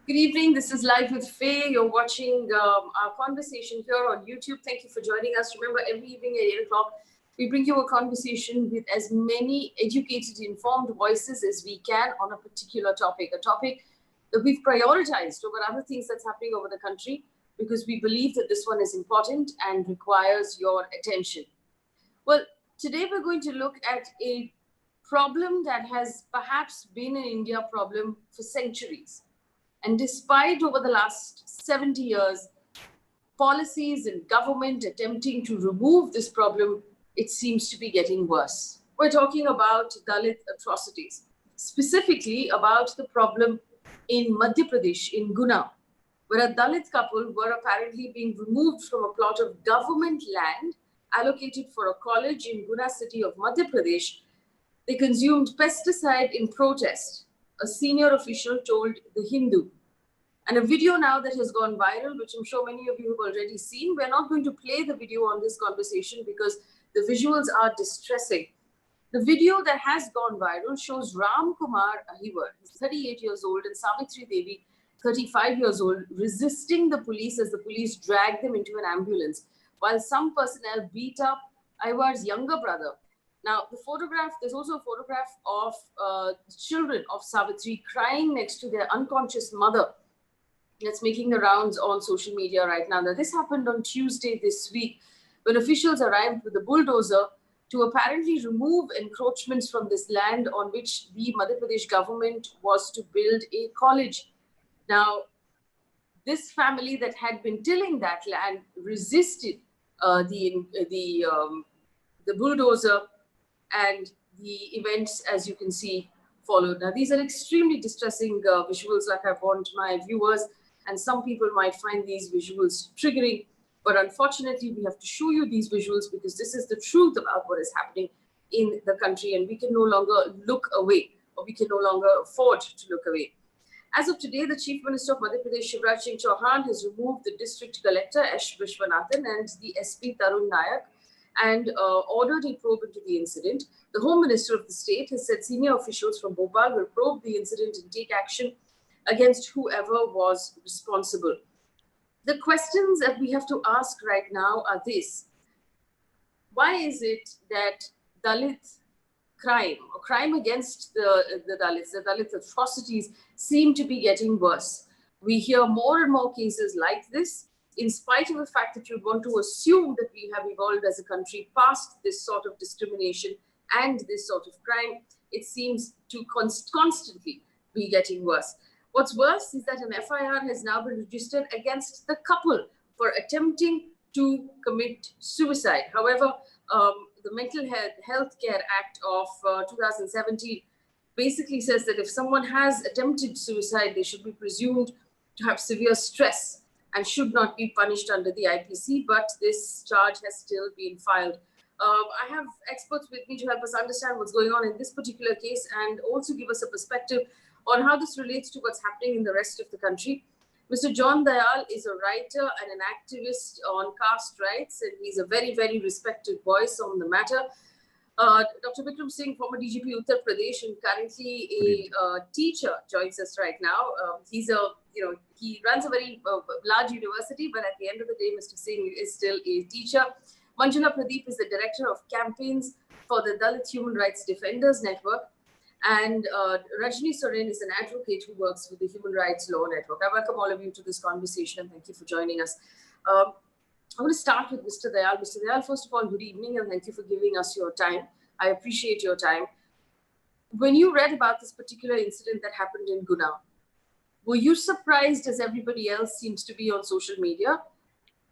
Good evening. This is Live with Faye. You're watching our conversation here on YouTube. Thank you for joining us. Remember, every evening at 8 o'clock, we bring you a conversation with as many educated, informed voices as we can on a particular topic, a topic that we've prioritized over other things that's happening over the country because we believe that this one is important and requires your attention. Well, today we're going to look at a problem that has perhaps been an India problem for centuries. And despite over the last 70 years, policies and government attempting to remove this problem, it seems to be getting worse. We're talking about Dalit atrocities, specifically about the problem in Madhya Pradesh, in Guna, where a Dalit couple were apparently being removed from a plot of government land allocated for a college in Guna city of Madhya Pradesh. They consumed pesticide in protest, a senior official told The Hindu. And a video now that has gone viral, which I'm sure many of you have already seen. We're not going to play the video on this conversation because the visuals are distressing. The video that has gone viral shows Ram Kumar Ahiwar, he's 38 years old, and Savitri Devi, 35 years old, resisting the police as the police dragged them into an ambulance, while some personnel beat up Ahiwar's younger brother. Now, the photograph, there's also a photograph of children of Savitri crying next to their unconscious mother. That's making the rounds on social media right now. Now, this happened on Tuesday this week when officials arrived with a bulldozer to apparently remove encroachments from this land on which the Madhya Pradesh government was to build a college. Now, this family that had been tilling that land resisted the bulldozer, and the events, as you can see, followed. Now, these are extremely distressing visuals, like I've warned my viewers, and some people might find these visuals triggering, but unfortunately, we have to show you these visuals because this is the truth about what is happening in the country, and we can no longer look away, or we can no longer afford to look away. As of today, the Chief Minister of Madhya Pradesh, Shivraj Singh Chauhan, has removed the District Collector, Ash Vishwanathan, and the SP, Tarun Nayak, and ordered a probe into the incident. The Home Minister of the state has said senior officials from Bhopal will probe the incident and take action against whoever was responsible. The questions that we have to ask right now are this. Why is it that Dalit crime or crime against the Dalit atrocities seem to be getting worse? We hear more and more cases like this, in spite of the fact that you'd want to assume that we have evolved as a country past this sort of discrimination and this sort of crime. It seems to constantly be getting worse. What's worse is that an FIR has now been registered against the couple for attempting to commit suicide. However, the Mental Health Care Act of 2017 basically says that if someone has attempted suicide, they should be presumed to have severe stress and should not be punished under the IPC, but this charge has still been filed. I have experts with me to help us understand what's going on in this particular case and also give us a perspective on how this relates to what's happening in the rest of the country. Mr. John Dayal is a writer and an activist on caste rights, and he's a very, very respected voice on the matter. Dr. Vikram Singh, former DGP Uttar Pradesh and currently a teacher, joins us right now. He runs a very large university, but at the end of the day, Mr. Singh is still a teacher. Manjula Pradeep is the director of campaigns for the Dalit Human Rights Defenders Network. And Rajni Soren is an advocate who works with the Human Rights Law Network. I welcome all of you to this conversation and thank you for joining us. I want to start with Mr. Dayal. Mr. Dayal, first of all, good evening and thank you for giving us your time. I appreciate your time. When you read about this particular incident that happened in Guna, were you surprised as everybody else seems to be on social media?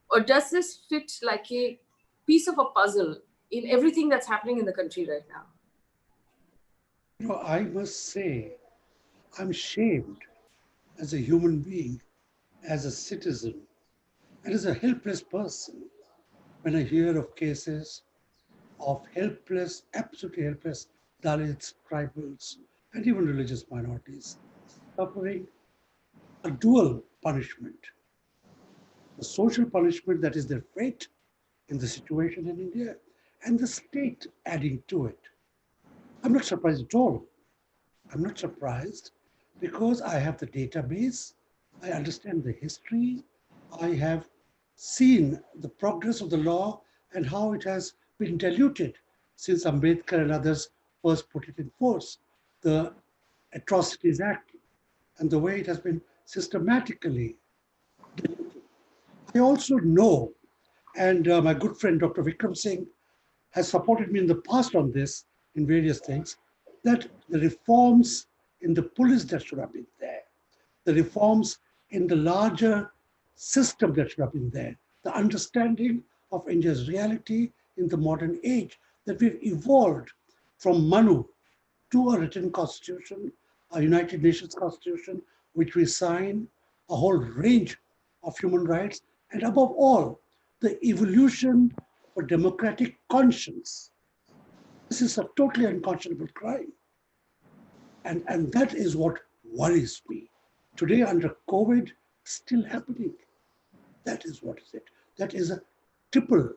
Or does this fit like a piece of a puzzle in everything that's happening in the country right now? You know, I must say, I'm shamed as a human being, as a citizen, and as a helpless person when I hear of cases of helpless, absolutely helpless Dalits, tribals, and even religious minorities suffering a dual punishment. The social punishment that is their fate in the situation in India, and the state adding to it. I'm not surprised at all. I'm not surprised because I have the database, I understand the history. I have seen the progress of the law and how it has been diluted since Ambedkar and others first put it in force. The Atrocities Act and the way it has been systematically diluted. I also know, and my good friend Dr. Vikram Singh has supported me in the past on this in various things, that the reforms in the police that should have been there, the reforms in the larger system that should have been there, the understanding of India's reality in the modern age, that we've evolved from Manu to a written constitution, a United Nations constitution, which we sign, a whole range of human rights, and above all, the evolution of a democratic conscience. This is a totally unconscionable crime. And that is what worries me. Today, under COVID, still happening. That is what is it. That is a triple.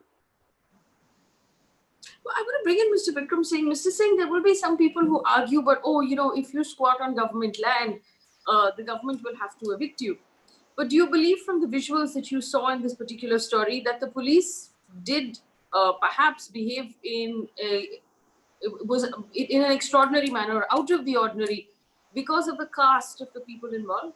Well, I'm going to bring in Mr. Vikram Singh. Mr. Singh, there will be some people who argue, but oh, if you squat on government land, the government will have to evict you. But do you believe from the visuals that you saw in this particular story that the police did perhaps behave in an extraordinary manner, out of the ordinary, because of the caste of the people involved?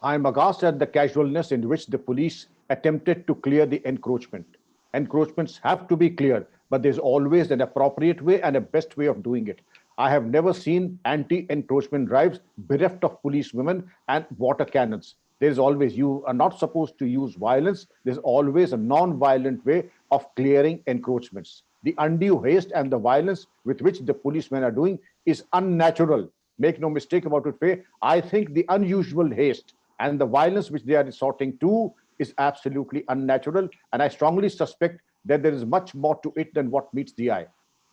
I am aghast at the casualness in which the police attempted to clear the encroachment. Encroachments have to be cleared, but there's always an appropriate way and a best way of doing it. I have never seen anti-encroachment drives bereft of policewomen and water cannons. There is always, you are not supposed to use violence. There's always a non-violent way of clearing encroachments. The undue haste and the violence with which the policemen are doing is unnatural. Make no mistake about it, Faye. I think the unusual haste and the violence which they are resorting to is absolutely unnatural. And I strongly suspect that there is much more to it than what meets the eye.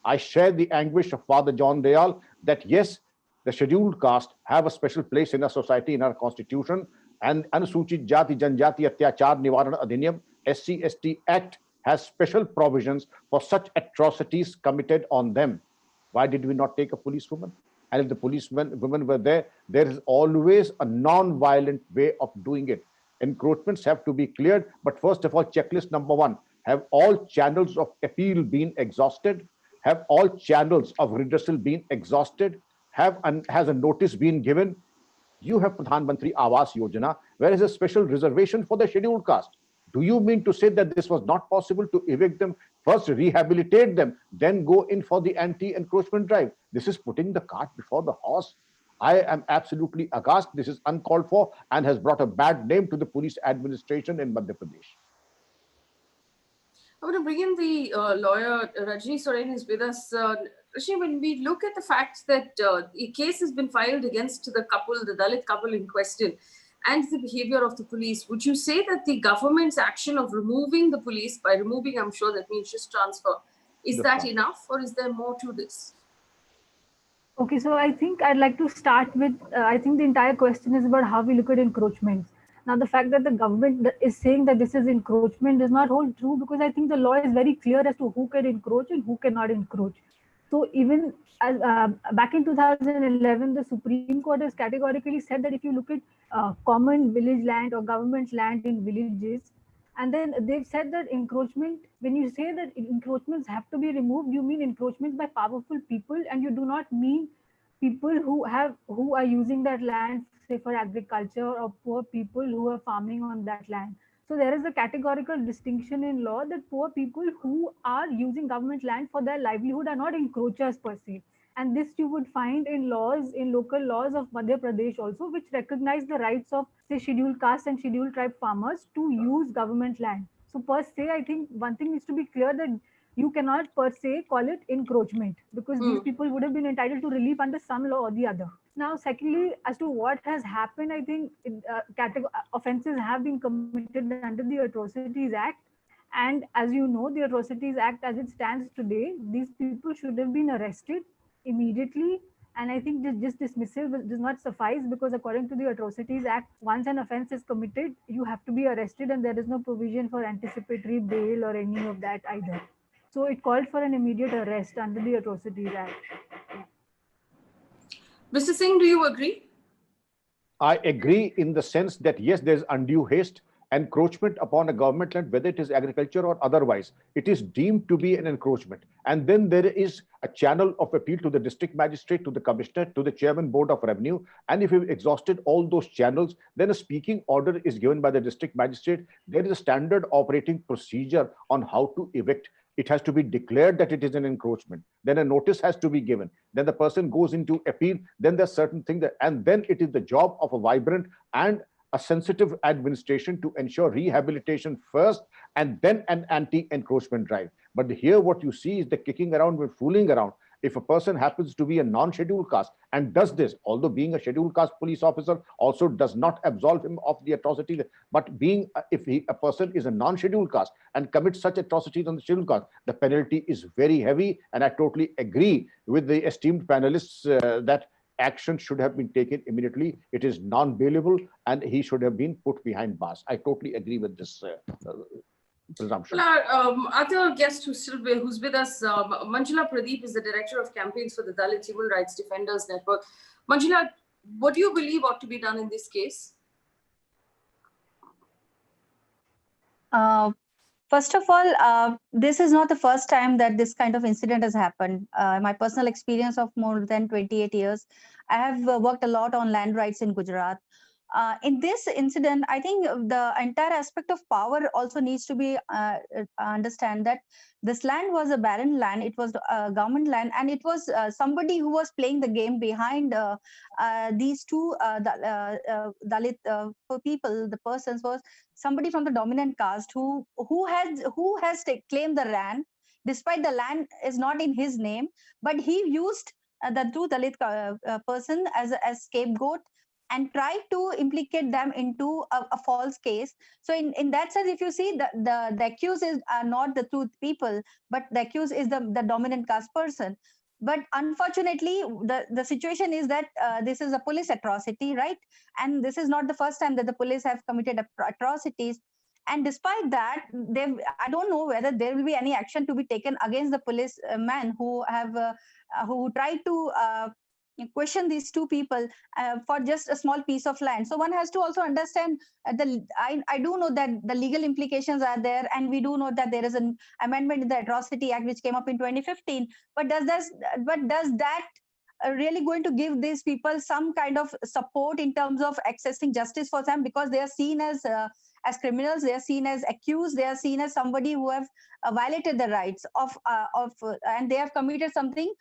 I share the anguish of Father John Dayal that yes, the scheduled caste have a special place in our society, in our constitution, and Anusuchit Jati Janjati Atyachar Nivaran Adhiniyam, SC/ST Act has special provisions for such atrocities committed on them. Why did we not take a policewoman? And if the women were there, there is always a non-violent way of doing it. Encroachments have to be cleared, but first of all, checklist number one, have all channels of appeal been exhausted? Have all channels of redressal been exhausted? Has a notice been given? You have Pradhan Mantri Awas Yojana, where is a special reservation for the scheduled caste. Do you mean to say that this was not possible to evict them, first rehabilitate them, then go in for the anti-encroachment drive? This is putting the cart before the horse. I am absolutely aghast. This is uncalled for and has brought a bad name to the police administration in Madhya Pradesh. I'm going to bring in the lawyer, Rajni. Soren is with us. Rajni, when we look at the fact that a case has been filed against the couple, the Dalit couple in question, and the behavior of the police, would you say that the government's action of removing the police, by removing, I'm sure that means just transfer, is that enough, or is there more to this? Okay, so I think I'd like to start with, I think the entire question is about how we look at encroachments. Now, the fact that the government is saying that this is encroachment does not hold true, because I think the law is very clear as to who can encroach and who cannot encroach. So even as, back in 2011, the Supreme Court has categorically said that if you look at common village land or government land in villages, and then they've said that encroachment, when you say that encroachments have to be removed, you mean encroachments by powerful people, and you do not mean people who are using that land, say for agriculture, or poor people who are farming on that land. So there is a categorical distinction in law that poor people who are using government land for their livelihood are not encroachers per se. And this you would find in laws, in local laws of Madhya Pradesh also, which recognize the rights of, say, scheduled caste and scheduled tribe farmers to use government land. So per se, I think one thing needs to be clear, that you cannot per se call it encroachment, because these people would have been entitled to relief under some law or the other. Now, secondly, as to what has happened, I think offences have been committed under the Atrocities Act. And as you know, the Atrocities Act as it stands today, these people should have been arrested immediately. And I think just dismissal does not suffice, because according to the Atrocities Act, once an offence is committed, you have to be arrested, and there is no provision for anticipatory bail or any of that either. So it called for an immediate arrest under the Atrocities Act. Mr. Singh, do you agree? I agree in the sense that yes, there's undue haste, encroachment upon a government land, whether it is agriculture or otherwise, it is deemed to be an encroachment. And then there is a channel of appeal to the district magistrate, to the commissioner, to the chairman board of revenue. And if you've exhausted all those channels, then a speaking order is given by the district magistrate. There is a standard operating procedure on how to evict. It has to be declared that it is an encroachment. Then a notice has to be given. Then the person goes into appeal. Then there's certain things that, and then it is the job of a vibrant and a sensitive administration to ensure rehabilitation first and then an anti-encroachment drive. But here what you see is the kicking around with fooling around. If a person happens to be a non-scheduled caste and does this, although being a scheduled caste police officer also does not absolve him of the atrocity, but being, if a person is a non-scheduled caste and commits such atrocities on the scheduled caste, the penalty is very heavy. And I totally agree with the esteemed panelists that action should have been taken immediately. It is non-bailable and he should have been put behind bars. I totally agree with this presumption. Well, our other guest who's with us, Manjula Pradeep, is the Director of Campaigns for the Dalit Human Rights Defenders Network. Manjula, what do you believe ought to be done in this case? First of all, this is not the first time that this kind of incident has happened. My personal experience of more than 28 years, I have worked a lot on land rights in Gujarat. In this incident, I think the entire aspect of power also needs to be understand that this land was a barren land. It was government land, and it was somebody who was playing the game behind these two Dalit people. The persons was somebody from the dominant caste who has claimed the land, despite the land is not in his name, but he used the two Dalit person as scapegoat and tried to implicate them into a false case. So in that sense, if you see, the accused is not the two people, but the accused is the dominant caste person. But unfortunately, the situation is that this is a police atrocity, right? And this is not the first time that the police have committed atrocities. And despite that, I don't know whether there will be any action to be taken against the police men who have who tried to question these two people for just a small piece of land. So one has to also understand I do know that the legal implications are there, and we do know that there is an amendment in the Atrocity Act which came up in 2015. But does that really going to give these people some kind of support in terms of accessing justice for them, because they are seen as criminals, they are seen as accused, they are seen as somebody who have violated the rights of and they have committed something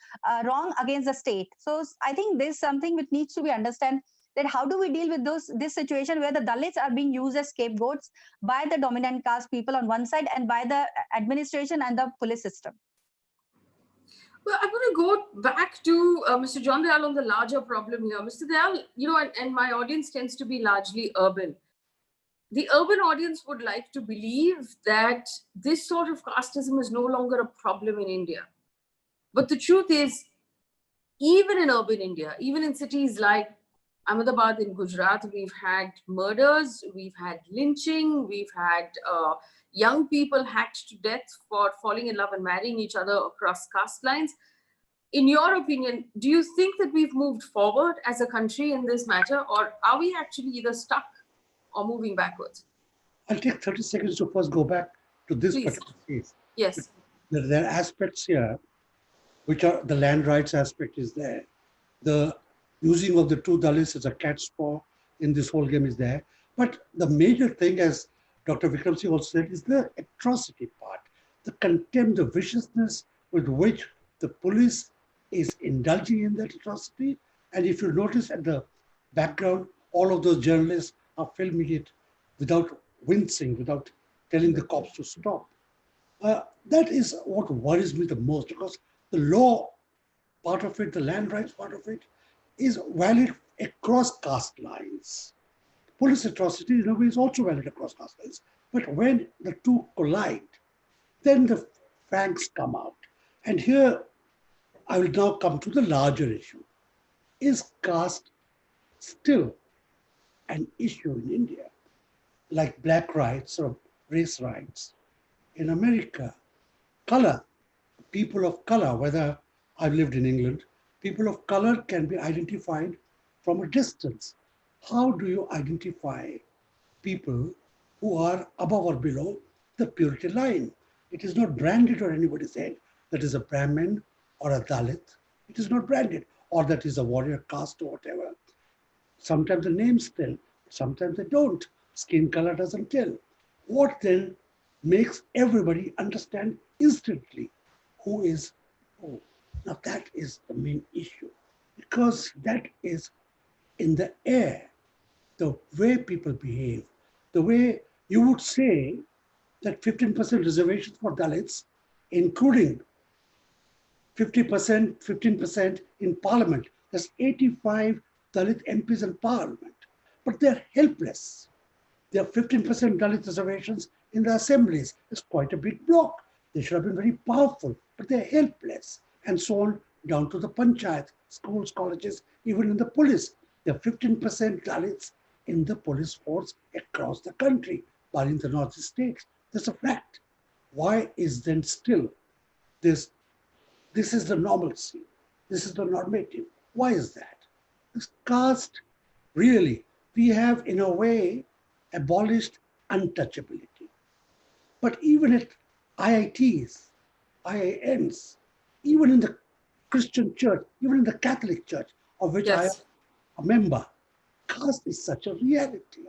wrong against the state. So I think this is something which needs to be understood, that how do we deal with this situation where the Dalits are being used as scapegoats by the dominant caste people on one side and by the administration and the police system. Well, I'm going to go back to Mr. John Dayal on the larger problem here. Mr. Dayal, and my audience tends to be largely urban. The urban audience would like to believe that this sort of casteism is no longer a problem in India. But the truth is, even in urban India, even in cities like Ahmedabad in Gujarat, we've had murders, we've had lynching, we've had young people hacked to death for falling in love and marrying each other across caste lines. In your opinion, do you think that we've moved forward as a country in this matter, or are we actually either stuck or moving backwards? I'll take 30 seconds to first go back to this particular case. Yes. There are aspects here, which are the land rights aspect is there. The using of the two Dalits as a cat's paw in this whole game is there. But the major thing, as Dr. Vikram Singh also said, is the atrocity part, the contempt, the viciousness with which the police is indulging in that atrocity. And if you notice at the background, all of those journalists are filming it without wincing, without telling the cops to stop. That is what worries me the most, because the law part of it, the land rights part of it, is valid across caste lines. Police atrocity, in a way, is also valid across caste lines. But when the two collide, then the facts come out. And here, I will now come to the larger issue. Is caste still an issue in India, like black rights or race rights? In America, color, people of color, whether I've lived in England, people of color can be identified from a distance. How do you identify people who are above or below the purity line? It is not branded or anybody said that is a Brahmin or a Dalit. It is not branded, or that is a warrior caste or whatever. Sometimes the names tell, sometimes they don't. Skin color doesn't tell. What then makes everybody understand instantly who is who? Now that is the main issue, because that is in the air, the way people behave, the way you would say that 15% reservation for Dalits, including 50%, 15% in parliament. There's 85 Dalit MPs in parliament, but they're helpless. There are 15% Dalit reservations in the assemblies. It's quite a big block. They should have been very powerful, but they're helpless. And so on down to the panchayat, schools, colleges, even in the police. There are 15% Dalits in the police force across the country, but in the northeast states. That's a fact. Why is then still this is the normalcy. This is the normative. Why is that? This caste, really, we have in a way abolished untouchability. But even at IITs, IIMs, even in the Christian church, even in the Catholic church, of which I am Yes. a member, caste is such a reality.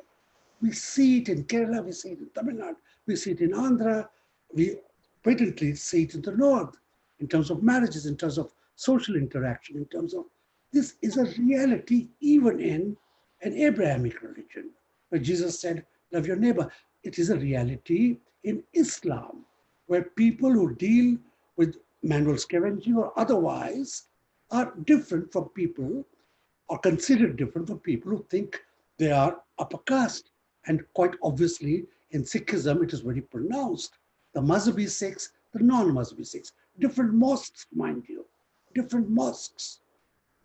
We see it in Kerala, we see it in Tamil Nadu, we see it in Andhra, we patently see it in the north, in terms of marriages, in terms of social interaction, in terms of this is a reality even in an Abrahamic religion, where Jesus said, love your neighbor. It is a reality in Islam, where people who deal with manual scavenging or otherwise are different from people, or considered different from people who think they are upper caste. And quite obviously, in Sikhism, it is very pronounced. The Mazhabi Sikhs, the non-Mazhabi Sikhs, different mosques, mind you, different mosques.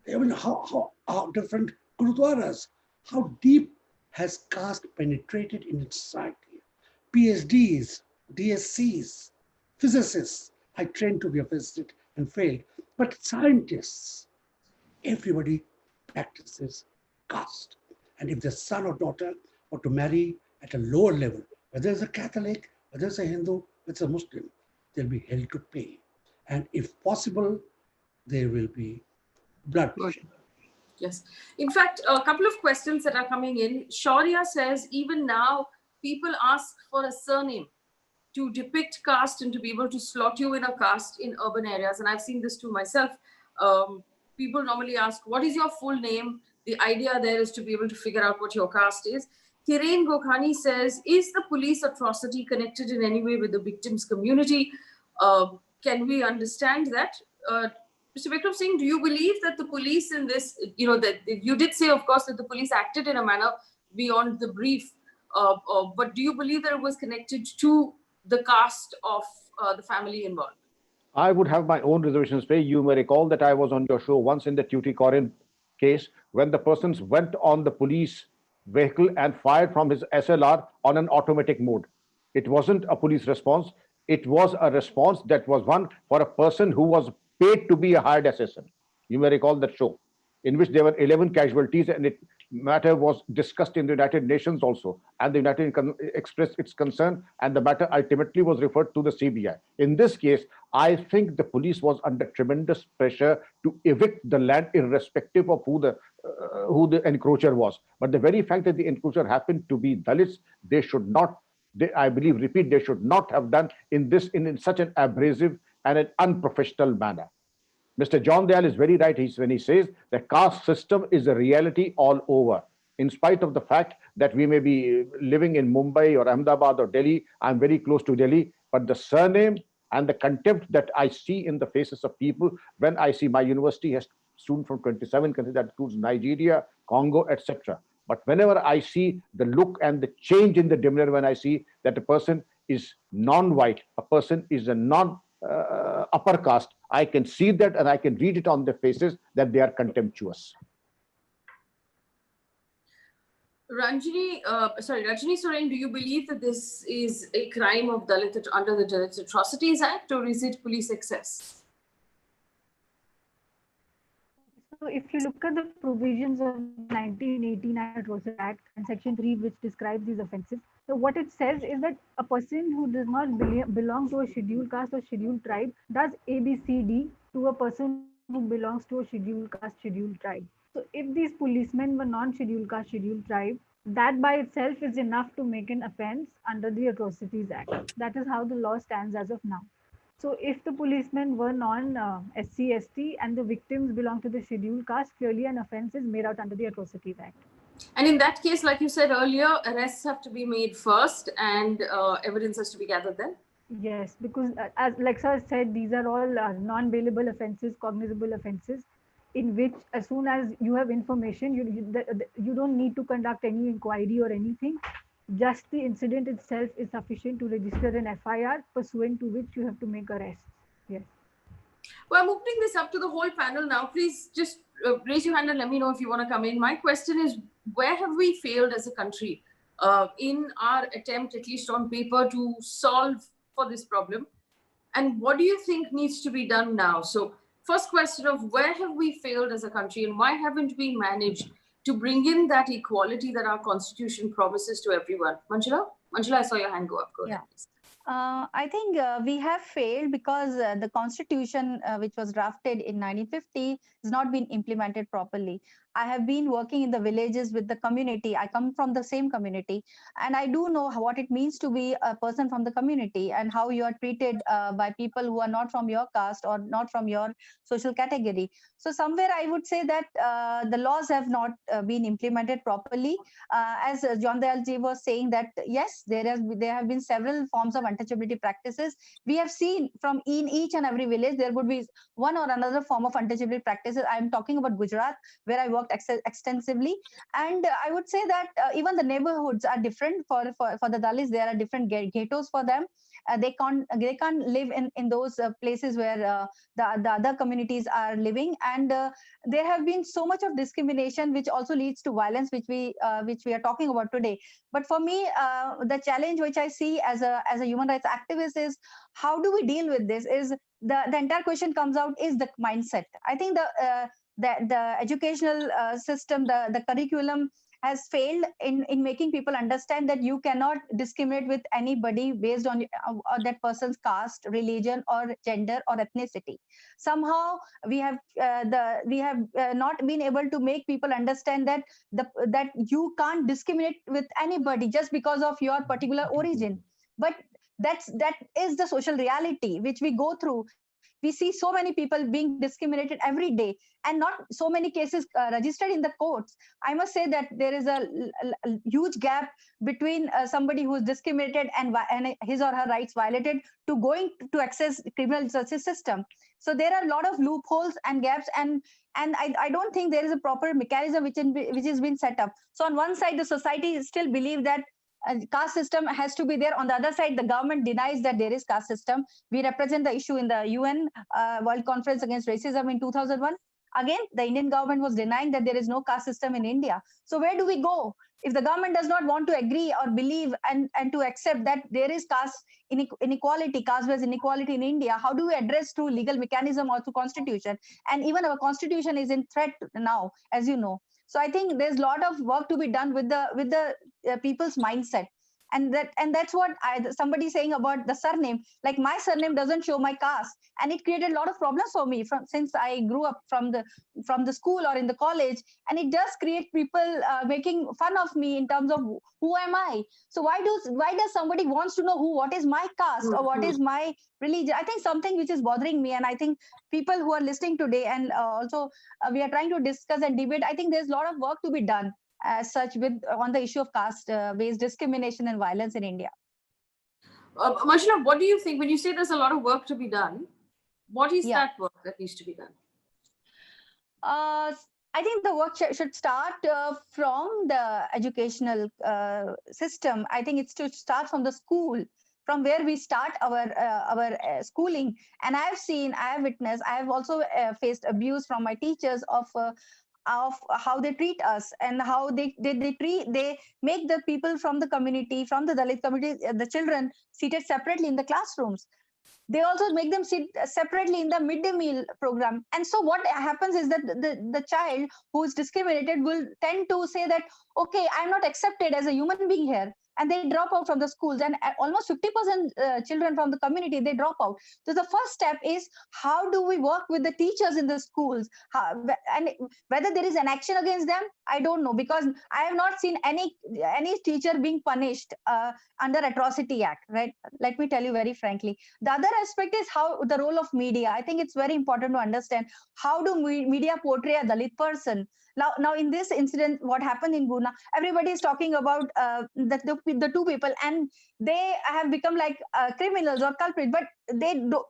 Even how different gurudwaras, how deep has caste penetrated in its society. PhDs, DSCs, physicists. I trained to be a physicist and failed. But scientists, everybody practices caste. And if the son or daughter were to marry at a lower level, whether it's a Catholic, whether it's a Hindu, whether it's a Muslim, they'll be held to pay. And if possible, there will be bloodshed. Yes. In fact, a couple of questions that are coming in. Shaurya says, even now, people ask for a surname to depict caste and to be able to slot you in a caste in urban areas. And I've seen this too myself. People normally ask, what is your full name? The idea there is to be able to figure out what your caste is. Kiran Gokhani says, is the police atrocity connected in any way with the victims' community? Can we understand that? Mr. Vikram Singh, do you believe that the police in this, that you did say, of course, that the police acted in a manner beyond the brief, but do you believe that it was connected to the caste of the family involved? I would have my own reservations. Faye, you may recall that I was on your show once in the Tuticorin case when the persons went on the police vehicle and fired from his SLR on an automatic mode. It wasn't a police response. It was a response that was one for a person who was paid to be a hired assassin. You may recall that show, in which there were 11 casualties, and it matter was discussed in the United Nations also, and the United Nations expressed its concern, and the matter ultimately was referred to the CBI. In this case, I think the police was under tremendous pressure to evict the land, irrespective of who the encroacher was. But the very fact that the encroacher happened to be Dalits, they should not, I believe, repeat, they should not have done in such an abrasive and an unprofessional manner. Mr. John Dayal is very right when he says the caste system is a reality all over. In spite of the fact that we may be living in Mumbai or Ahmedabad or Delhi, I'm very close to Delhi, but the surname and the contempt that I see in the faces of people when I see my university has students from 27 countries, that includes Nigeria, Congo, etc. But whenever I see the look and the change in the demeanor, when I see that a person is non-white, a person is a non-upper caste, I can see that and I can read it on their faces that they are contemptuous. Rajni Soren, do you believe that this is a crime of Dalit under the Dalit Atrocities Act, or is it police excess? if you look at the provisions of the 1989 Atrocity Act and Section 3, which describes these offences, so what it says is that a person who does not belong to a scheduled caste or scheduled tribe does ABCD to a person who belongs to a scheduled caste, scheduled tribe. So if these policemen were non-scheduled caste, scheduled tribe, that by itself is enough to make an offence under the Atrocities Act. That is how the law stands as of now. So if the policemen were non-SC, ST and the victims belong to the scheduled caste, clearly an offence is made out under the Atrocities Act. And in that case, like you said earlier, arrests have to be made first and evidence has to be gathered then? Yes, because as like sir said, these are all non-bailable offences, cognizable offences, in which as soon as you have information, you don't need to conduct any inquiry or anything. Just the incident itself is sufficient to register an FIR, pursuant to which you have to make arrests. Yes. Well, I'm opening this up to the whole panel now. Please just raise your hand and let me know if you want to come in. My question is, where have we failed as a country in our attempt, at least on paper, to solve for this problem? And what do you think needs to be done now? So first question of where have we failed as a country and why haven't we managed to bring in that equality that our constitution promises to everyone? Manjula, I saw your hand go up. Go ahead, please. I think we have failed because the constitution, which was drafted in 1950, has not been implemented properly. I have been working in the villages with the community. I come from the same community, and I do know what it means to be a person from the community and how you are treated by people who are not from your caste or not from your social category. So somewhere I would say that the laws have not been implemented properly. As John Dayal ji was saying that yes, there have been several forms of untouchability practices. We have seen from in each and every village there would be one or another form of untouchability practices. I am talking about Gujarat, where I worked extensively, and I would say that even the neighborhoods are different for the Dalits. There are different ghettos for them. They can't live in those places where the other communities are living, and there have been so much of discrimination, which also leads to violence, which we are talking about today. But for me, the challenge which I see as a human rights activist is how do we deal with this? Is the entire question comes out is the mindset. I think the educational system, the curriculum has failed in making people understand that you cannot discriminate with anybody based on that person's caste, religion, or gender or ethnicity. Somehow we have not been able to make people understand that that you can't discriminate with anybody just because of your particular origin. But that is the social reality which we go through. We see so many people being discriminated every day, and not so many cases registered in the courts. I must say that there is a huge gap between somebody who is discriminated and his or her rights violated to going to access criminal justice system. So there are a lot of loopholes and gaps, and I don't think there is a proper mechanism which has been set up. So on one side, the society still believe that caste system has to be there. On the other side, the government denies that there is caste system. We represent the issue in the UN World Conference Against Racism in 2001. Again, the Indian government was denying that there is no caste system in India. So where do we go? If the government does not want to agree or believe and to accept that there is caste inequality, caste-based inequality in India, how do we address through legal mechanism or through constitution? And even our constitution is in threat now, as you know. So I think there's a lot of work to be done with the people's mindset. And that's what somebody saying about the surname. Like my surname doesn't show my caste, and it created a lot of problems for me since I grew up from the school or in the college, and it does create people making fun of me in terms of who am I. So why does somebody wants to know what is my caste or what is my religion? I think something which is bothering me, and I think people who are listening today, and also we are trying to discuss and debate. I think there's a lot of work to be done as such on the issue of caste-based discrimination and violence in India. Manjula, what do you think when you say there's a lot of work to be done? What is that work that needs to be done? I think the work should start from the educational system. I think it's to start from the school, from where we start our schooling. And I have witnessed, I have also faced abuse from my teachers of how they treat us, and how they make the people from the community, from the Dalit community, the children seated separately in the classrooms. They also make them sit separately in the midday meal program. And so what happens is that the child who is discriminated will tend to say that, okay, I'm not accepted as a human being here. And they drop out from the schools, and almost 50% children from the community, they drop out. So the first step is, how do we work with the teachers in the schools? And whether there is an action against them, I don't know, because I have not seen any teacher being punished under Atrocity Act, right? Let me tell you very frankly. The other aspect is how the role of media. I think it's very important to understand, how do media portray a Dalit person. Now in this incident, what happened in Guna, everybody is talking about the two people, and they have become like criminals or culprits, but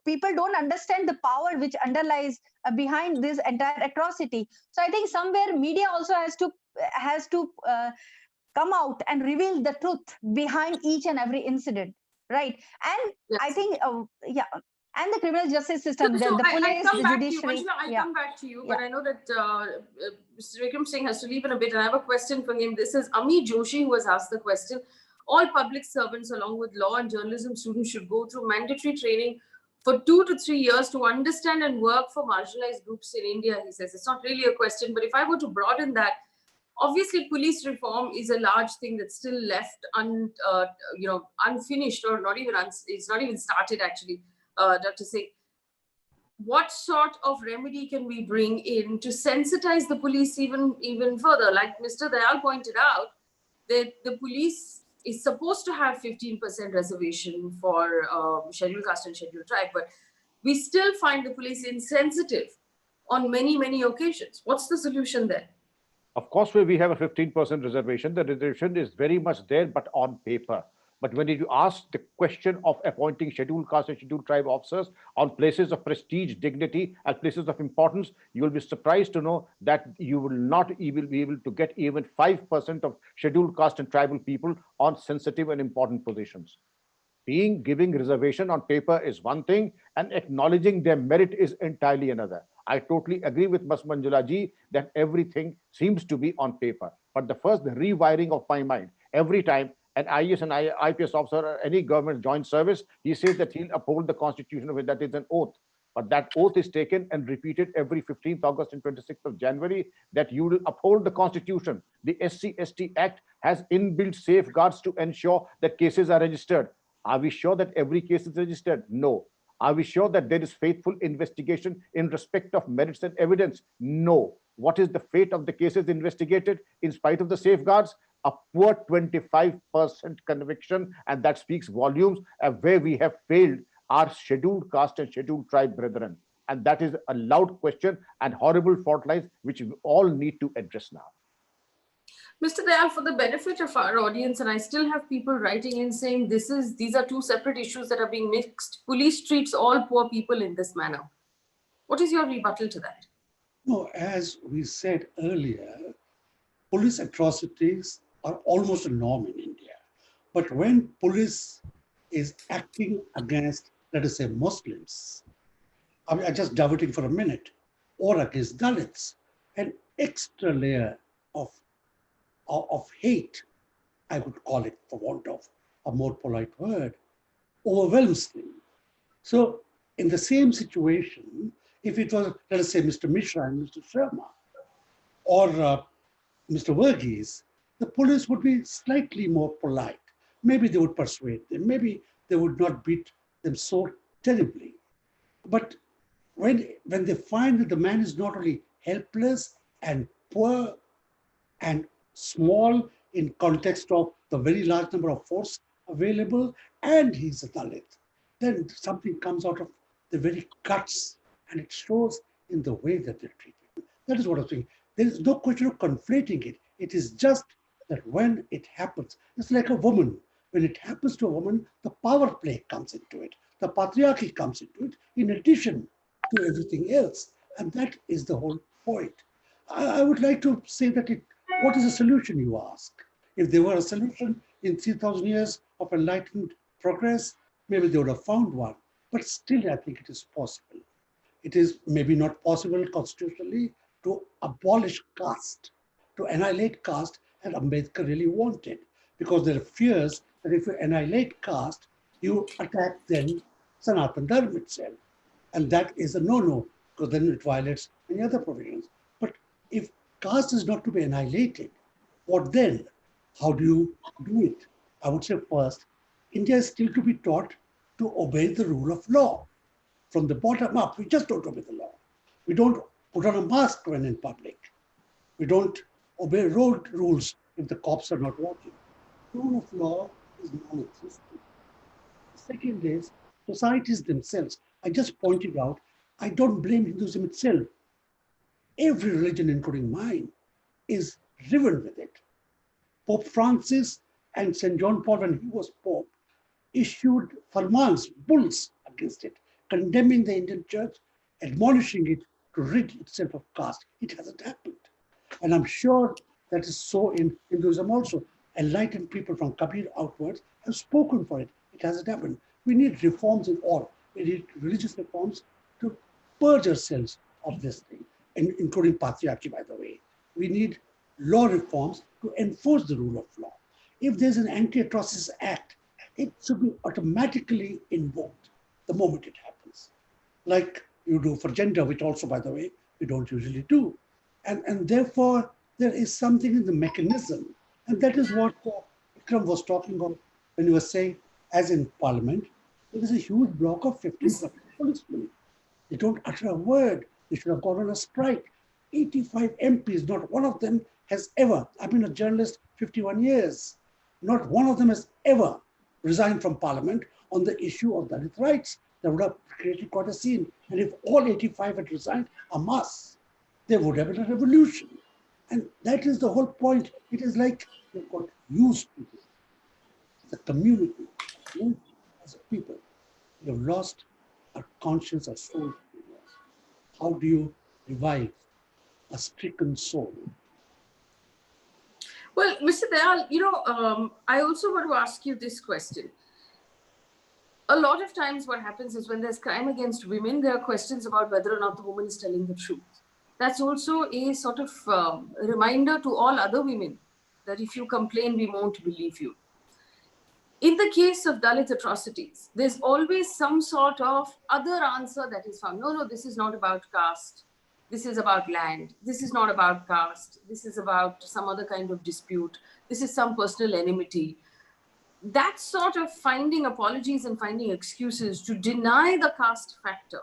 people don't understand the power which underlies behind this entire atrocity. So I think somewhere media also has to come out and reveal the truth behind each and every incident, right? And Yes. I think and the criminal justice system, So the police, the judiciary. Manjula, I'll come back to you, but I know that Mr. Vikram Singh has to leave in a bit, and I have a question for him. This is Ami Joshi who has asked the question. All public servants, along with law and journalism students, should go through mandatory training for 2 to 3 years to understand and work for marginalized groups in India, he says. It's not really a question, but if I were to broaden that, obviously police reform is a large thing that's still left unfinished, or it's not even started actually. Dr. Singh, what sort of remedy can we bring in to sensitize the police even further? Like Mr. Dayal pointed out, that the police is supposed to have 15% reservation for scheduled caste and scheduled tribe, but we still find the police insensitive on many, many occasions. What's the solution there? Of course, where we have a 15% reservation, the reservation is very much there, but on paper. But when you ask the question of appointing scheduled caste and scheduled tribe officers on places of prestige, dignity, and places of importance, you will be surprised to know that you will not even be able to get even 5% of scheduled caste and tribal people on sensitive and important positions. Giving reservation on paper is one thing, and acknowledging their merit is entirely another. I totally agree with Ms. Manjula ji that everything seems to be on paper. But the rewiring of my mind, every time an IAS and IPS officer or any government joint service, he says that he'll uphold the constitution, that is an oath. But that oath is taken and repeated every 15th August and 26th of January, that you will uphold the constitution. The SC/ST Act has inbuilt safeguards to ensure that cases are registered. Are we sure that every case is registered? No. Are we sure that there is faithful investigation in respect of merits and evidence? No. What is the fate of the cases investigated in spite of the safeguards? A poor 25% conviction, and that speaks volumes of where we have failed our scheduled caste and scheduled tribe brethren. And that is a loud question and horrible fault lines which we all need to address now. Mr. Dayal, for the benefit of our audience, and I still have people writing in saying these are two separate issues that are being mixed. Police treats all poor people in this manner. What is your rebuttal to that? No, as we said earlier, police atrocities are almost a norm in India. But when police is acting against, let us say, Muslims, I'm just diverting for a minute, or against Dalits, an extra layer of hate, I would call it, for want of a more polite word, overwhelms them. So in the same situation, if it was, let us say, Mr. Mishra and Mr. Sharma, or Mr. Verghese, the police would be slightly more polite. Maybe they would persuade them. Maybe they would not beat them so terribly. But when they find that the man is not only helpless and poor and small in context of the very large number of force available, and he's a Dalit, then something comes out of the very guts, and it shows in the way that they treat him. That is what I'm saying. There is no question of conflating it. It is just that when it happens, it's like a woman. When it happens to a woman, the power play comes into it. The patriarchy comes into it, in addition to everything else. And that is the whole point. I would like to say that what is the solution, you ask? If there were a solution in 3,000 years of enlightened progress, maybe they would have found one. But still, I think it is possible. It is maybe not possible constitutionally to abolish caste, to annihilate caste, and Ambedkar really wanted, because there are fears that if you annihilate caste, you attack then Sanatan Dharma itself. And that is a no-no, because then it violates many other provisions. But if caste is not to be annihilated, what then? How do you do it? I would say first, India is still to be taught to obey the rule of law. From the bottom up, we just don't obey the law. We don't put on a mask when in public. We don't obey road rules if the cops are not watching. Rule of law is non-existent. Second is societies themselves. I just pointed out, I don't blame Hinduism itself. Every religion, including mine, is riven with it. Pope Francis and St. John Paul, when he was Pope, issued farmans, bulls against it, condemning the Indian church, admonishing it to rid itself of caste. It hasn't happened. And I'm sure that is so in Hinduism also. Enlightened people from Kabir outwards have spoken for it. It hasn't happened. We need reforms in all. We need religious reforms to purge ourselves of this thing, including patriarchy, by the way. We need law reforms to enforce the rule of law. If there's an Anti-Atrocities Act, it should be automatically invoked the moment it happens. Like you do for gender, which also, by the way, we don't usually do. And therefore, there is something in the mechanism. And that is what Vikram was talking about when he was saying, as in Parliament, there is a huge block of 15 policemen. They don't utter a word. They should have gone on a strike. 85 MPs, not one of them has ever, I've been a journalist 51 years, not one of them has ever resigned from Parliament on the issue of Dalit rights. That would have created quite a scene. And if all 85 had resigned en masse, there would have been a revolution. And that is the whole point. It is like they've got used to it. The community, as a people, we have lost our conscience, our soul. How do you revive a stricken soul? Well, Mr. Dayal, I also want to ask you this question. A lot of times what happens is when there's crime against women, there are questions about whether or not the woman is telling the truth. That's also a sort of reminder to all other women that if you complain, we won't believe you. In the case of Dalit atrocities, there's always some sort of other answer that is found. No, this is not about caste. This is about land. This is not about caste. This is about some other kind of dispute. This is some personal enmity. That sort of finding apologies and finding excuses to deny the caste factor,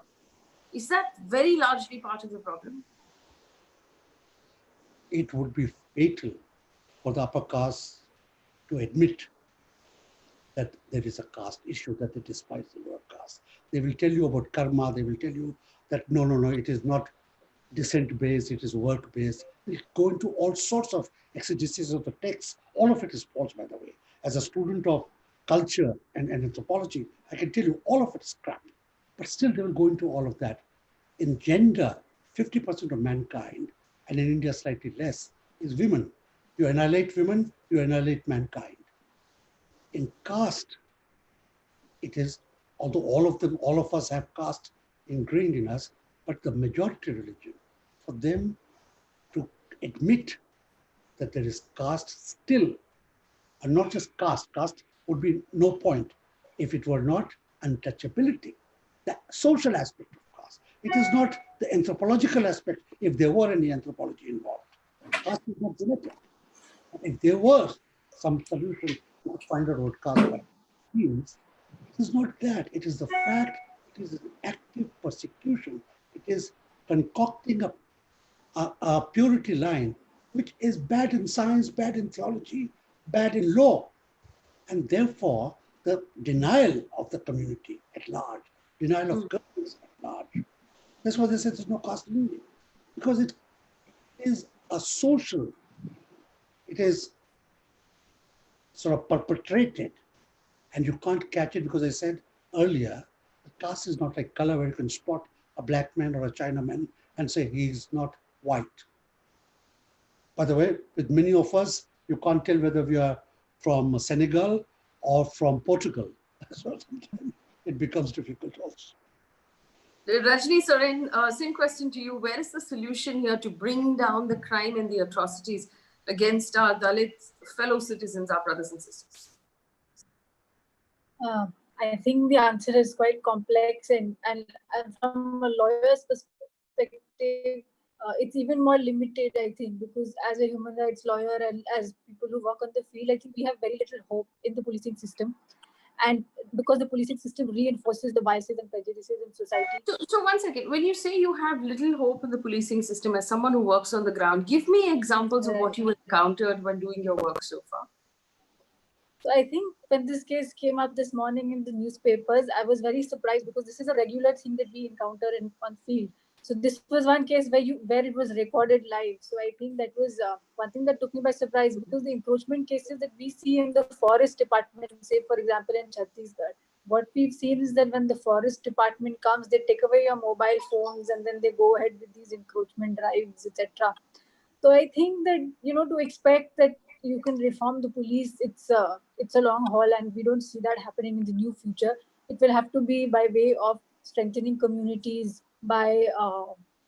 is that very largely part of the problem? It would be fatal for the upper caste to admit that there is a caste issue, that they despise the lower caste. They will tell you about karma. They will tell you that no, it is not descent-based, it is work-based. They go into all sorts of exegesis of the text. All of it is false, by the way. As a student of culture and anthropology, I can tell you all of it is crap. But still, they will go into all of that. In gender, 50% of mankind, and in India slightly less, is women. You annihilate women, you annihilate mankind. In caste, it is, although all of us have caste ingrained in us, but the majority religion, for them to admit that there is caste still, and not just caste would be no point if it were not untouchability, the social aspect of caste. It is not the anthropological aspect, if there were any anthropology involved. Caste is not genetic. If there was some solution to find out what caste means, it is not that. It is the fact, it is an active persecution. It is concocting a purity line, which is bad in science, bad in theology, bad in law. And therefore, the denial of the community at large, denial of governments at large. That's why they said there's no caste in India. Because it is a social, it is sort of perpetrated, and you can't catch it because I said earlier, the caste is not like color where you can spot a black man or a Chinaman and say he's not white. By the way, with many of us, you can't tell whether we are from Senegal or from Portugal. So sometimes it becomes difficult also. Rajni, Soren, same question to you. Where is the solution here to bring down the crime and the atrocities against our Dalit fellow citizens, our brothers and sisters? I think the answer is quite complex, and from a lawyer's perspective, it's even more limited, I think, because as a human rights lawyer and as people who work on the field, I think we have very little hope in the policing system. And because the policing system reinforces the biases and prejudices in society. So 1 second, when you say you have little hope in the policing system, as someone who works on the ground, give me examples of what you encountered when doing your work so far. So I think when this case came up this morning in the newspapers, I was very surprised because this is a regular thing that we encounter on field. So this was one case where it was recorded live. So I think that was one thing that took me by surprise, because the encroachment cases that we see in the forest department, say for example in Chhattisgarh, what we've seen is that when the forest department comes, they take away your mobile phones and then they go ahead with these encroachment drives, etc. So I think that, to expect that you can reform the police, it's a long haul, and we don't see that happening in the near future. It will have to be by way of strengthening communities, by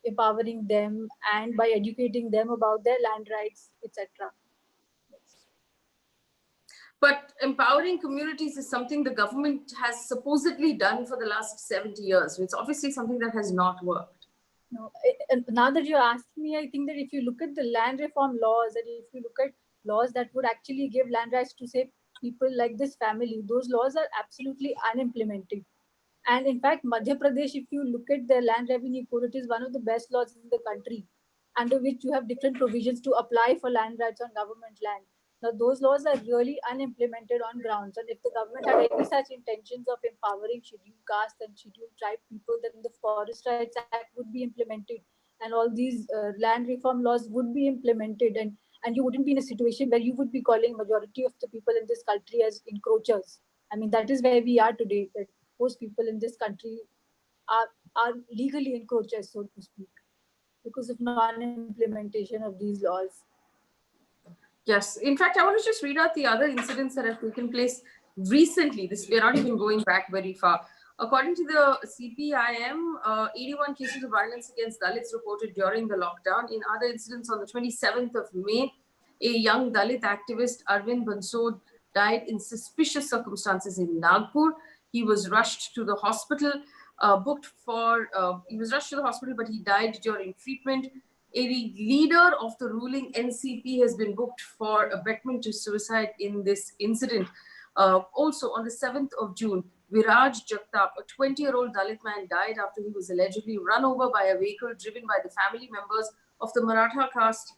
empowering them, and by educating them about their land rights, etc. But empowering communities is something the government has supposedly done for the last 70 years. It's obviously something that has not worked. No, now that you asked me, I think that if you look at the land reform laws, and if you look at laws that would actually give land rights to, say, people like this family, those laws are absolutely unimplemented. And in fact, Madhya Pradesh, if you look at their land revenue code, it is one of the best laws in the country, under which you have different provisions to apply for land rights on government land. Now, those laws are really unimplemented on grounds. And if the government had any such intentions of empowering scheduled caste and scheduled tribe people, then the Forest Rights Act would be implemented, and all these land reform laws would be implemented, and you wouldn't be in a situation where you would be calling majority of the people in this country as encroachers. I mean, that is where we are today, that most people in this country are legally encroachers, so to speak, because of non-implementation of these laws. Yes. In fact, I want to just read out the other incidents that have taken place recently. We're not even going back very far. According to the CPIM, 81 cases of violence against Dalits reported during the lockdown. In other incidents, on the 27th of May, a young Dalit activist, Arvind Bansod, died in suspicious circumstances in Nagpur. He was rushed to the hospital, but he died during treatment. A leader of the ruling NCP has been booked for abetment to suicide in this incident. Also, on the 7th of June, Viraj Jagtap, a 20-year-old Dalit man, died after he was allegedly run over by a vehicle driven by the family members of the Maratha caste,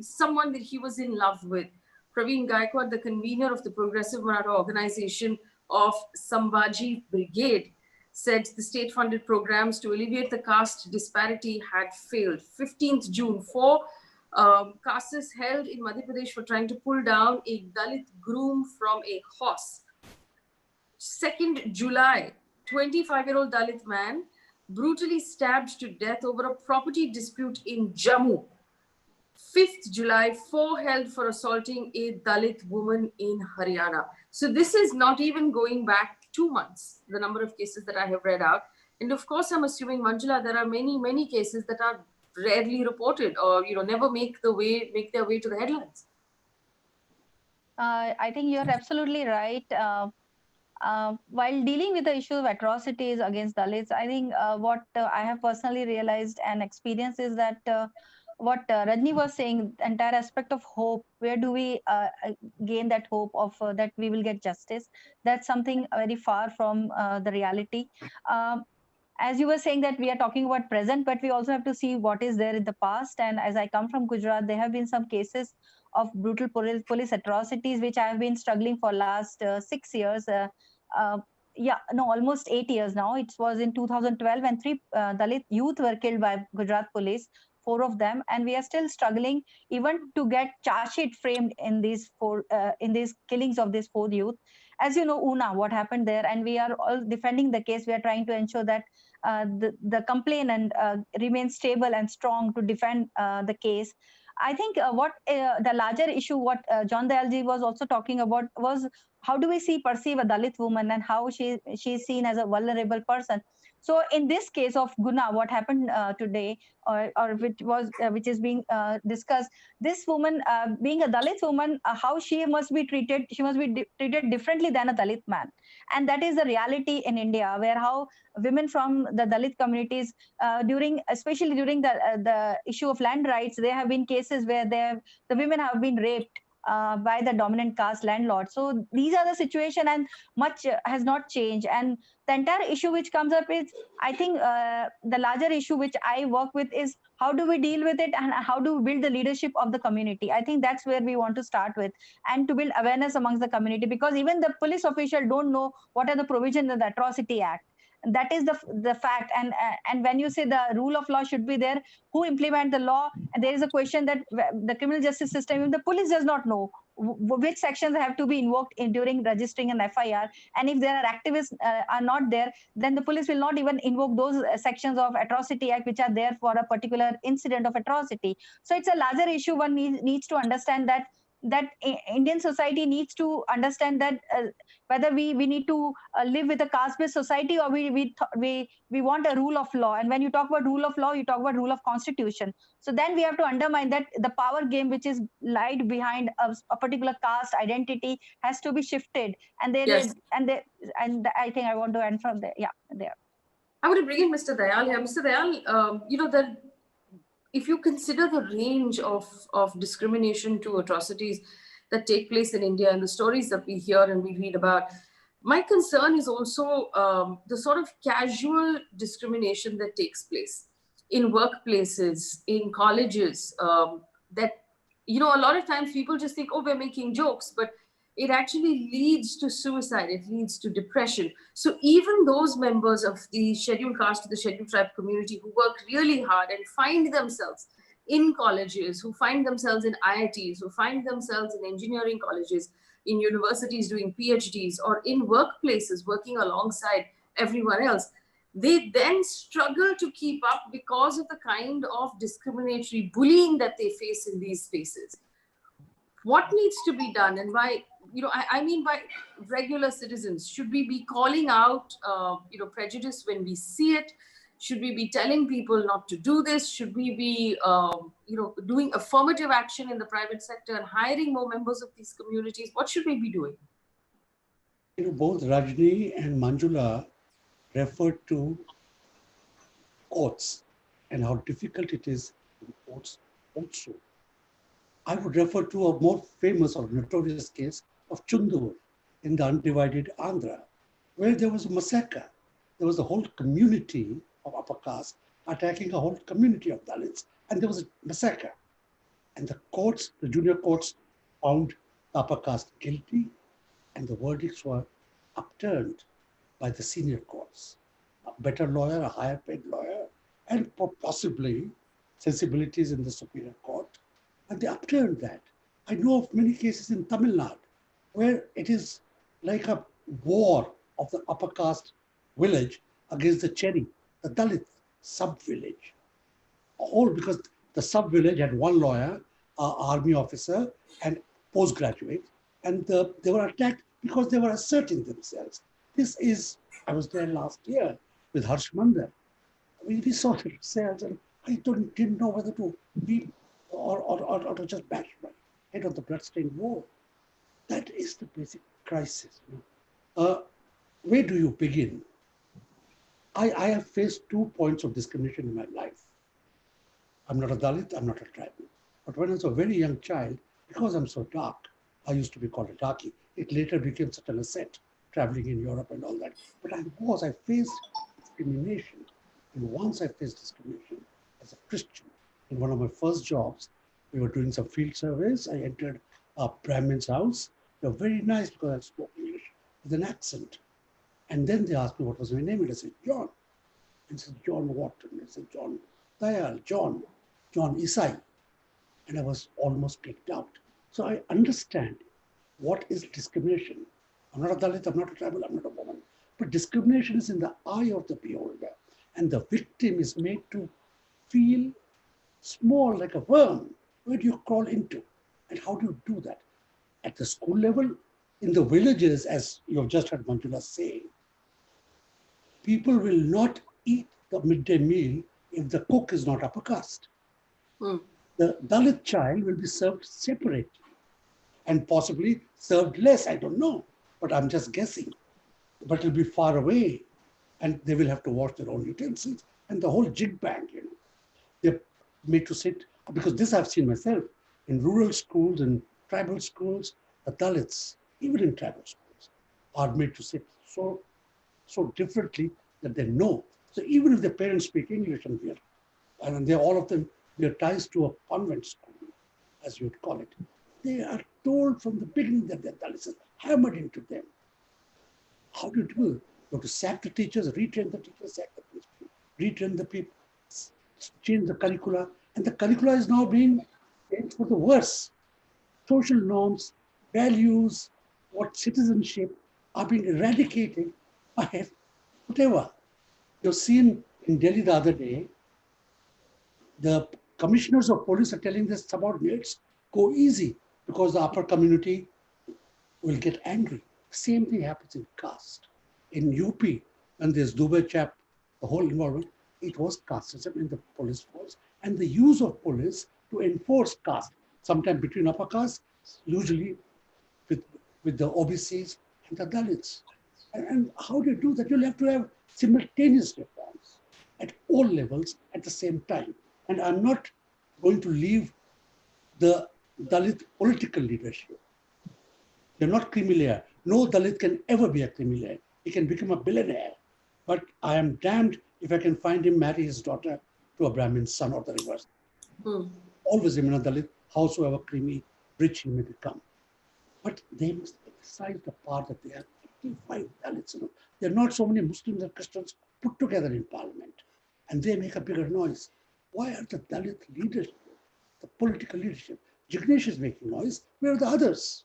someone that he was in love with. Praveen Gaikwad, the convener of the Progressive Maratha organization of Sambhaji Brigade, said the state-funded programs to alleviate the caste disparity had failed. 15th June, 4 castes held in Madhya Pradesh for trying to pull down a Dalit groom from a horse. 2nd July, 25-year-old Dalit man brutally stabbed to death over a property dispute in Jammu. 5th July, 4 held for assaulting a Dalit woman in Haryana. So this is not even going back 2 months, the number of cases that I have read out. And of course, I'm assuming, Manjula, there are many, many cases that are rarely reported or, never make their way to the headlines. I think you're absolutely right. While dealing with the issue of atrocities against Dalits, I think what I have personally realized and experienced is that what Rajni was saying, the entire aspect of hope, where do we gain that hope of that we will get justice? That's something very far from the reality. As you were saying that we are talking about present, but we also have to see what is there in the past. And as I come from Gujarat, there have been some cases of brutal police atrocities, which I have been struggling for last 6 years. Almost 8 years now. It was in 2012 when 3 Dalit youth were killed by Gujarat police, 4 of them, and we are still struggling even to get charge sheet framed in these killings of these 4 youth. As you know, Una, what happened there, and we are all defending the case. We are trying to ensure that the complainant remains stable and strong to defend the case. I think what the larger issue, what John Dayal ji was also talking about, was how do we perceive a Dalit woman and how she is seen as a vulnerable person? So in this case of Guna, what happened today, or which is being discussed, this woman being a Dalit woman, how she must be treated? She must be treated differently than a Dalit man, and that is the reality in India, where how women from the Dalit communities, especially during the issue of land rights, there have been cases where the women have been raped by the dominant caste landlord. So these are the situation, and much has not changed. And the entire issue which comes up is, I think the larger issue which I work with is how do we deal with it and how do we build the leadership of the community. I think that's where we want to start with, and to build awareness amongst the community, because even the police official don't know what are the provisions of the Atrocity Act. That is the fact. And when you say the rule of law should be there, who implement the law? And there is a question that the criminal justice system, even the police does not know which sections have to be invoked during registering an FIR. And if there are activists are not there, then the police will not even invoke those sections of Atrocity Act which are there for a particular incident of atrocity. So it's a larger issue. One needs to understand that Indian society needs to understand that whether we need to live with a caste-based society, or we want a rule of law. And when you talk about rule of law, you talk about rule of constitution. So then we have to undermine that the power game which is lied behind a particular caste identity has to be shifted. And Yes. and I think I want to end from there. Yeah, there. I want to bring in Mr. Dayal here. Mr. Dayal, if you consider the range of discrimination to atrocities that take place in India and the stories that we hear and we read about, my concern is also the sort of casual discrimination that takes place in workplaces, in colleges, that, a lot of times people just think, oh, we're making jokes, but it actually leads to suicide. It leads to depression. So even those members of the scheduled caste, the scheduled tribe community who work really hard and find themselves in colleges, who find themselves in IITs, who find themselves in engineering colleges, in universities doing PhDs, or in workplaces working alongside everyone else, they then struggle to keep up because of the kind of discriminatory bullying that they face in these spaces. What needs to be done, and why, I mean by regular citizens, should we be calling out, prejudice when we see it? Should we be telling people not to do this? Should we be, doing affirmative action in the private sector and hiring more members of these communities? What should we be doing? Both Rajni and Manjula referred to courts and how difficult it is in courts also. I would refer to a more famous or notorious case of Chundur in the undivided Andhra, where there was a massacre. There was a whole community of upper caste attacking a whole community of Dalits, and there was a massacre. And the courts, the junior courts, found the upper caste guilty, and the verdicts were upturned by the senior courts. A better lawyer, a higher paid lawyer, and possibly sensibilities in the superior court. And they upturned that. I know of many cases in Tamil Nadu where it is like a war of the upper caste village against the Cherry, the Dalit sub-village. All because the sub-village had one lawyer, an army officer, and postgraduate, and they were attacked because they were asserting themselves. I was there last year with Harsh Mandar. We saw the results, and I didn't know whether to be or to just bash my head on the bloodstained wall. That is the basic crisis. Where do you begin? I have faced 2 points of discrimination in my life. I'm not a Dalit, I'm not a tribal. But when I was a very young child, because I'm so dark, I used to be called a darkie. It later became such an asset, traveling in Europe and all that. But I faced discrimination. And once I faced discrimination as a Christian, in one of my first jobs, we were doing some field surveys. I entered a Brahmin's house. They were very nice because I spoke English with an accent. And then they asked me what was my name, and I said, John. And I said, John what? And I said, John Dayal, John Isai. And I was almost kicked out. So I understand what is discrimination. I'm not a Dalit, I'm not a tribal, I'm not a woman. But discrimination is in the eye of the beholder. And the victim is made to feel small like a worm. Where do you crawl into? And how do you do that? At the school level, In the villages, as you have just heard Manjula say, people will not eat the midday meal if the cook is not upper caste. The Dalit child will be served separately and possibly served less, I don't know, but I'm just guessing. But it'll be far away and they will have to wash their own utensils and the whole jig bang, They're made to sit, because this I've seen myself in rural schools and tribal schools, the Dalits, even in tribal schools, are made to sit so differently that they know. So even if their parents speak English and they're all of them, they're ties to a convent school, as you would call it, they are told from the beginning that they're Dalits, hammered into them. How do you do it? You have to sack the teachers, retrain the teachers, sack the principal, retrain the people, change the curricula, and the curricula is now being changed for the worse. Social norms, values, what citizenship are being eradicated by whatever. You've seen in Delhi the other day, the commissioners of police are telling their subordinates, go easy, because the upper community will get angry. Same thing happens in caste. In UP, when there's Dubai chap, the whole involvement, it was casteism in the police force and the use of police to enforce caste, sometimes between upper caste, usually with the OBCs and the Dalits. And how do you do that? You'll have to have simultaneous reforms at all levels at the same time. And I'm not going to leave the Dalit political leadership. They're not creamy layer. No Dalit can ever be a creamy layer. He can become a billionaire. But I am damned if I can find him marry his daughter to a Brahmin's son or the reverse. Always remain a Dalit, howsoever creamy, rich he may become. But they must exercise the power that they have. 55 Dalits. There are not so many Muslims and Christians put together in parliament. And they make a bigger noise. Why are the Dalit leadership, the political leadership, Jignesh is making noise, where are the others?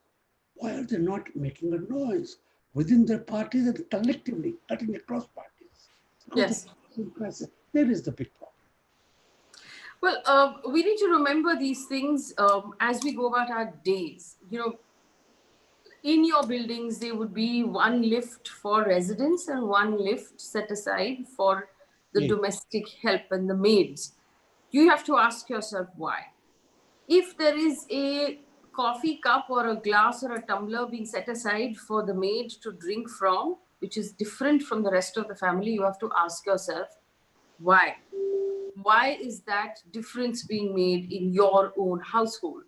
Why are they not making a noise within their parties and collectively cutting across parties? Yes. There is the big problem. Well, we need to remember these things as we go about our days. In your buildings, there would be one lift for residents and one lift set aside for the domestic help and the maids. You have to ask yourself why. If there is a coffee cup or a glass or a tumbler being set aside for the maid to drink from, which is different from the rest of the family, you have to ask yourself, why? Why is that difference being made in your own household?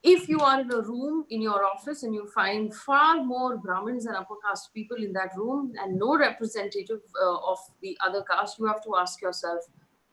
If you are in a room in your office and you find far more Brahmins and upper caste people in that room and no representative of the other caste, you have to ask yourself,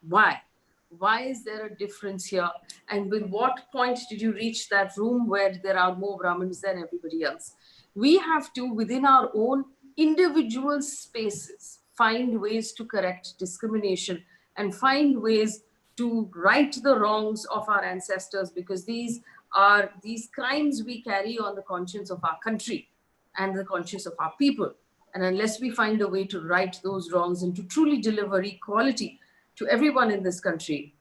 why? Why is there a difference here? And with what point did you reach that room where there are more Brahmins than everybody else? We have to, within our own individual spaces, find ways to correct discrimination and find ways to right the wrongs of our ancestors, because these are these crimes we carry on the conscience of our country and the conscience of our people. And unless we find a way to right those wrongs and to truly deliver equality to everyone in this country,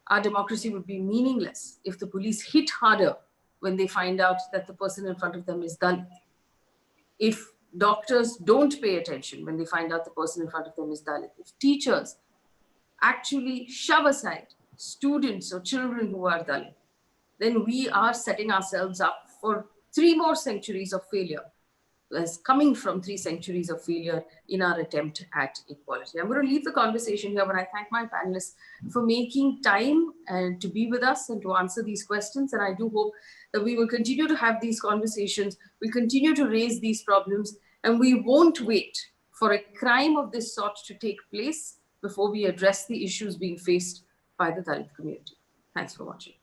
our democracy would be meaningless if the police hit harder when they find out that the person in front of them is Dalit. If doctors don't pay attention when they find out the person in front of them is Dalit. If teachers actually shove aside students or children who are Dalit, then we are setting ourselves up for 3 more centuries of failure, as coming from 3 centuries of failure in our attempt at equality. I'm going to leave the conversation here, but I thank my panelists for making time and to be with us and to answer these questions. And I do hope that we will continue to have these conversations, we'll continue to raise these problems, and we won't wait for a crime of this sort to take place before we address the issues being faced by the Dalit community. Thanks for watching.